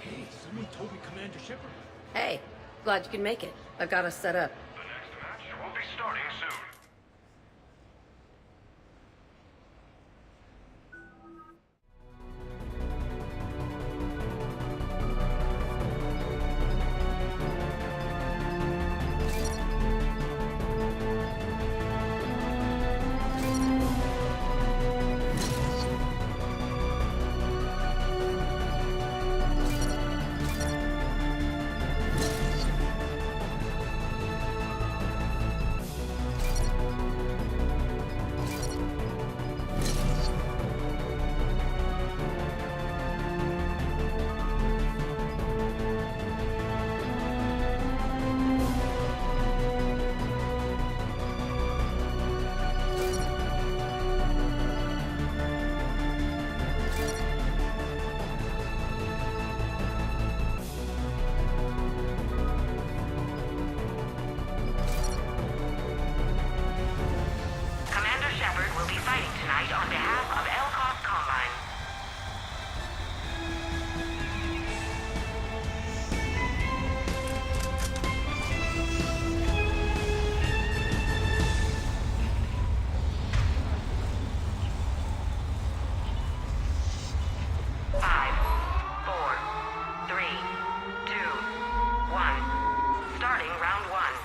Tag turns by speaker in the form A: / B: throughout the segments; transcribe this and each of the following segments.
A: Hey, someone told me Commander Shepard.
B: Hey, glad you can make it. I've got us set up.
C: The next match will be starting soon. On behalf of Elcock Combine. Five, four, three, two, one. Starting round one.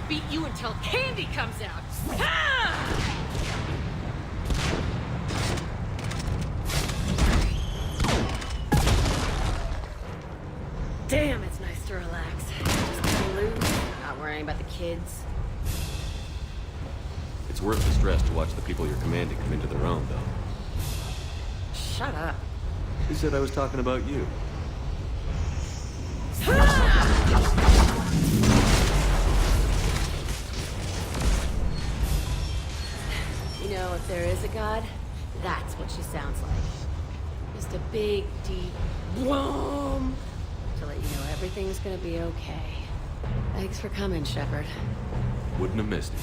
D: Beat you until candy comes out! Ha!
B: Damn, it's nice to relax. Just getting loose, not worrying about the kids.
E: It's worth the stress to watch the people you're commanding come into their own, though.
B: Shut up.
E: Who said I was talking about you?
B: You know, if there is a god, that's what she sounds like. Just a big, deep boom to let you know everything's gonna be okay. Thanks for coming, Shepard.
E: Wouldn't have missed it.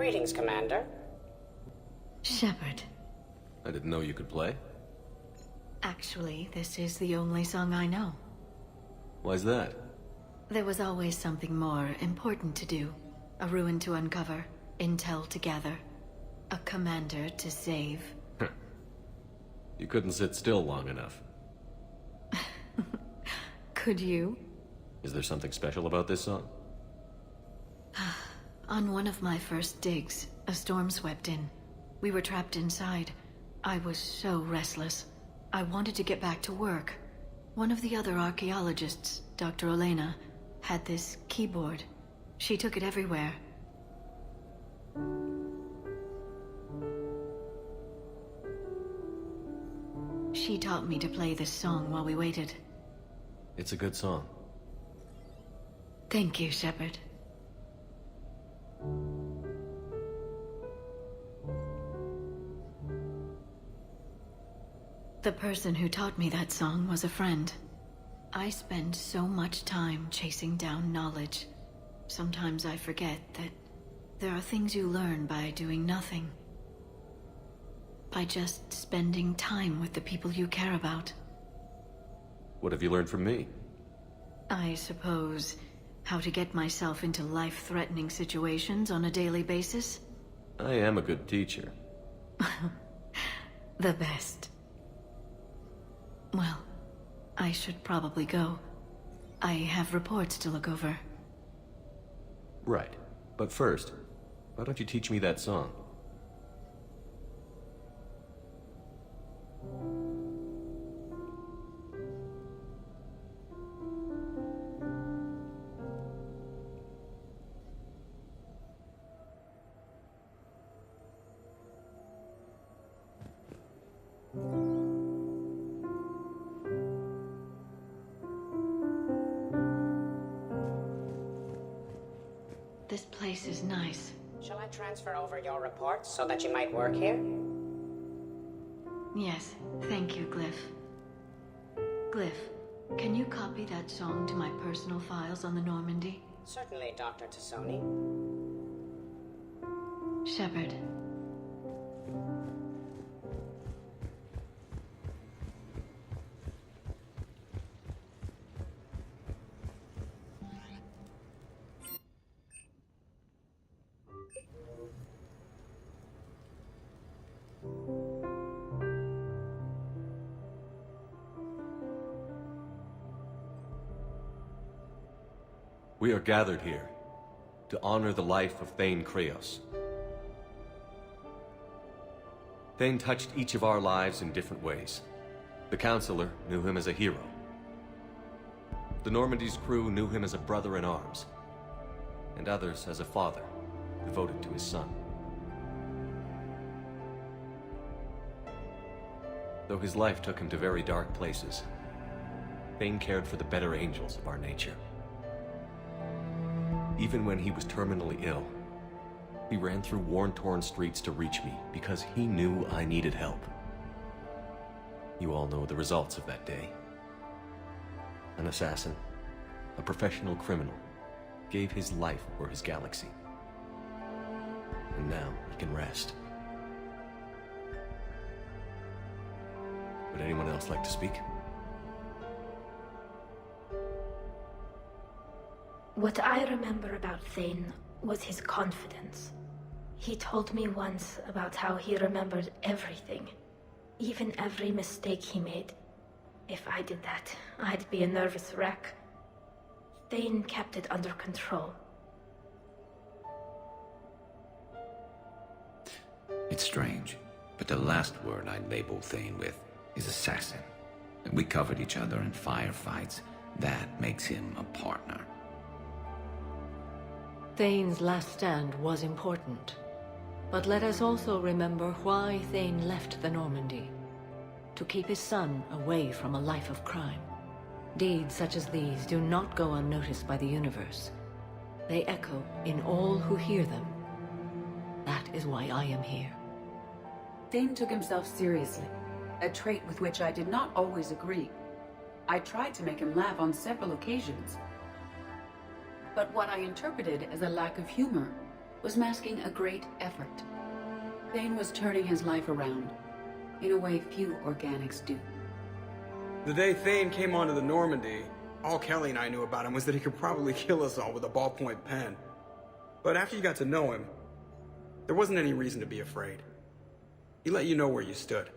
F: Greetings, Commander.
B: Shepard.
E: I didn't know you could play.
B: Actually, this is the only song I know.
E: Why's that?
B: There was always something more important to do. A ruin to uncover, intel to gather, a commander to save.
E: You couldn't sit still long enough.
B: Could you?
E: Is there something special about this song?
B: On one of my first digs, a storm swept in. We were trapped inside. I was so restless. I wanted to get back to work. One of the other archaeologists, Dr. Elena, had this keyboard. She took it everywhere. She taught me to play this song while we waited.
E: It's a good song.
B: Thank you, Shepard. The person who taught me that song was a friend. I spend so much time chasing down knowledge. Sometimes I forget that there are things you learn by doing nothing. By just spending time with the people you care about.
E: What have you learned from me?
B: I suppose how to get myself into life-threatening situations on a daily basis.
E: I am a good teacher.
B: The best. Well, I should probably go. I have reports to look over.
E: Right. But first, why don't you teach me that song?
B: This place is nice.
F: Shall I transfer over your reports so that you might work here?
B: Yes, thank you, Glyph. Glyph, can you copy that song to my personal files on the Normandy?
F: Certainly, Dr. Tassoni.
B: Shepard.
E: We are gathered here to honor the life of Thane Krios. Thane touched each of our lives in different ways. The Counselor knew him as a hero. The Normandy's crew knew him as a brother in arms, and others as a father devoted to his son. Though his life took him to very dark places, Thane cared for the better angels of our nature. Even when he was terminally ill, he ran through worn-torn streets to reach me because he knew I needed help. You all know the results of that day. An assassin, a professional criminal, gave his life for his galaxy. And now he can rest. Would anyone else like to speak?
G: What I remember about Thane was his confidence. He told me once about how he remembered everything, even every mistake he made. If I did that, I'd be a nervous wreck. Thane kept it under control.
H: It's strange, but the last word I'd label Thane with is assassin. And we covered each other in firefights. That makes him a partner.
I: Thane's last stand was important. But let us also remember why Thane left the Normandy. To keep his son away from a life of crime. Deeds such as these do not go unnoticed by the universe. They echo in all who hear them. That is why I am here.
J: Thane took himself seriously, a trait with which I did not always agree. I tried to make him laugh on several occasions. But what I interpreted as a lack of humor was masking a great effort. Thane was turning his life around, in a way few organics do.
K: The day Thane came onto the Normandy, all Kelly and I knew about him was that he could probably kill us all with a ballpoint pen. But after you got to know him, there wasn't any reason to be afraid. He let you know where you stood.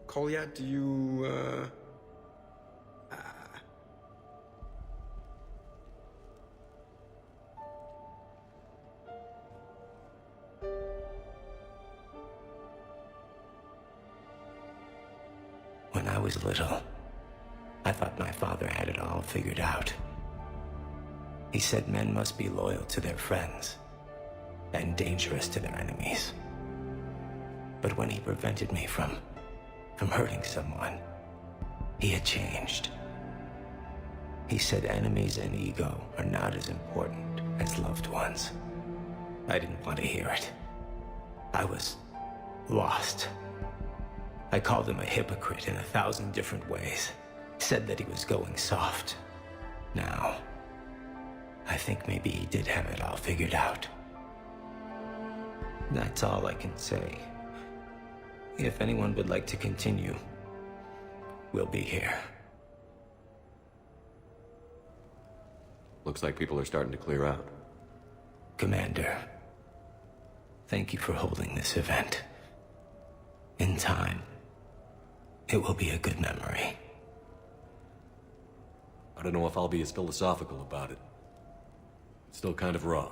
K: Kolyat, do you,
L: When I was little, I thought my father had it all figured out. He said men must be loyal to their friends and dangerous to their enemies. But when he prevented me from hurting someone, he had changed. He said enemies and ego are not as important as loved ones. I didn't want to hear it. I was lost. I called him a hypocrite in 1,000 different ways. Said that he was going soft. Now, I think maybe he did have it all figured out. That's all I can say. If anyone would like to continue, we'll be here.
E: Looks like people are starting to clear out.
L: Commander, thank you for holding this event. In time, it will be a good memory.
E: I don't know if I'll be as philosophical about it. It's still kind of raw.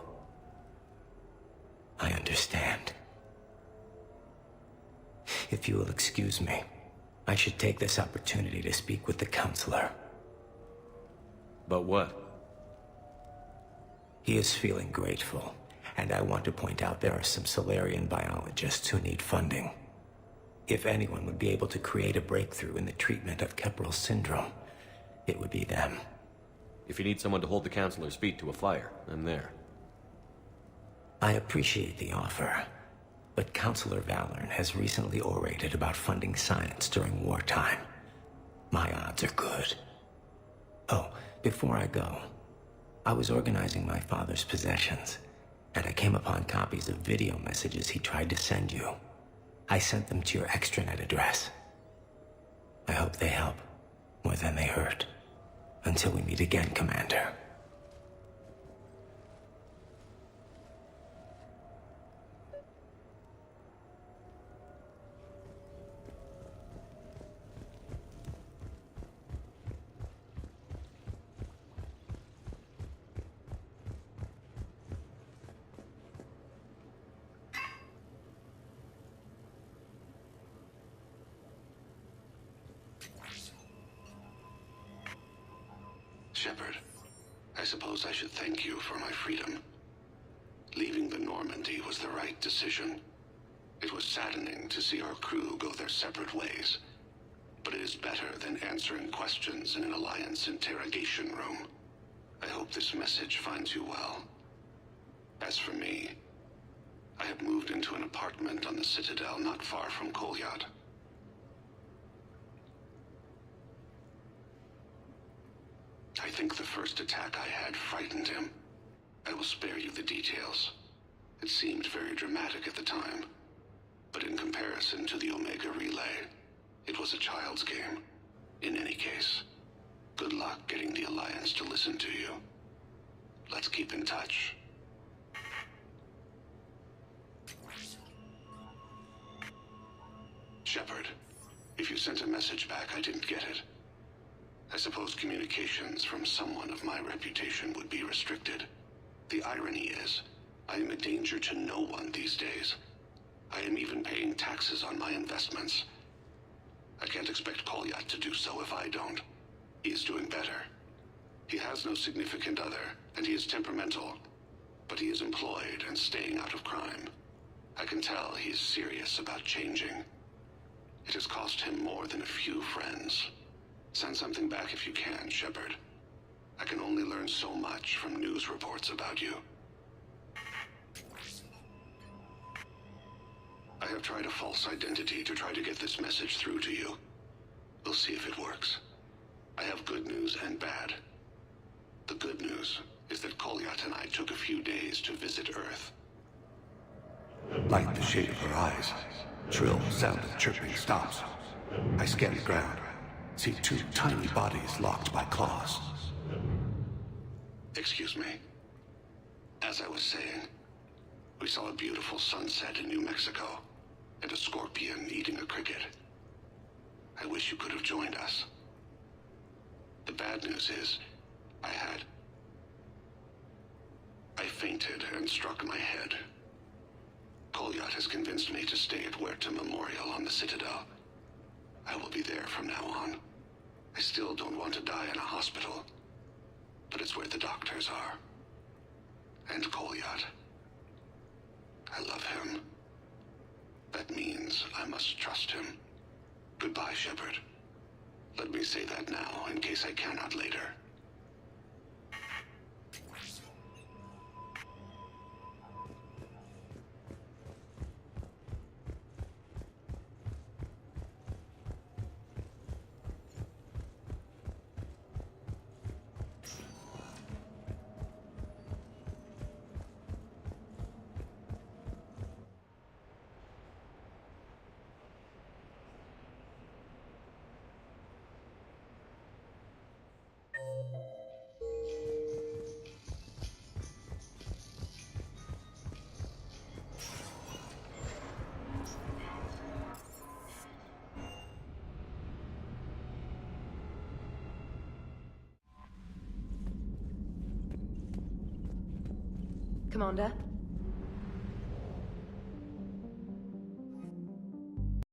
L: I understand. If you will excuse me, I should take this opportunity to speak with the counselor.
E: About what?
L: He is feeling grateful, and I want to point out there are some Solarian biologists who need funding. If anyone would be able to create a breakthrough in the treatment of Keppel's syndrome, it would be them.
E: If you need someone to hold the counselor's feet to a fire, I'm there.
L: I appreciate the offer, but Counselor Valorn has recently orated about funding science during wartime. My odds are good. Oh, before I go, I was organizing my father's possessions, and I came upon copies of video messages he tried to send you. I sent them to your extranet address. I hope they help, more than they hurt. Until we meet again, Commander.
M: Shepard, I suppose I should thank you for my freedom. Leaving the Normandy was the right decision. It was saddening to see our crew go their separate ways, but it is better than answering questions in an Alliance interrogation room. I hope this message finds you well. As for me, I have moved into an apartment on the Citadel not far from Kolyat. I think the first attack I had frightened him. I will spare you the details. It seemed very dramatic at the time, but in comparison to the Omega Relay, it was a child's game. In any case, good luck getting the Alliance to listen to you. Let's keep in touch. Shepard, if you sent a message back, I didn't get it. I suppose communications from someone of my reputation would be restricted. The irony is, I am a danger to no one these days. I am even paying taxes on my investments. I can't expect Kolyat to do so if I don't. He is doing better. He has no significant other, and he is temperamental, but he is employed and staying out of crime. I can tell he is serious about changing. It has cost him more than a few friends. Send something back if you can, Shepard. I can only learn so much from news reports about you. I have tried a false identity to try to get this message through to you. We'll see if it works. I have good news and bad. The good news is is that Kolyat and I took a few days to visit Earth.
N: Like the shade of her eyes, shrill sound of chirping stops. I scan the ground, see two tiny bodies locked by claws.
M: Excuse me. As I was saying, we saw a beautiful sunset in New Mexico, and a scorpion eating a cricket. I wish you could have joined us. The bad news is, I fainted and struck my head. Kolyat has convinced me to stay at Huerta Memorial on the Citadel. I will be there from now on. I still don't want to die in a hospital, but it's where the doctors are. And Kolyat. I love him. That means I must trust him. Goodbye, Shepard. Let me say that now, in case I cannot later.
B: Commander?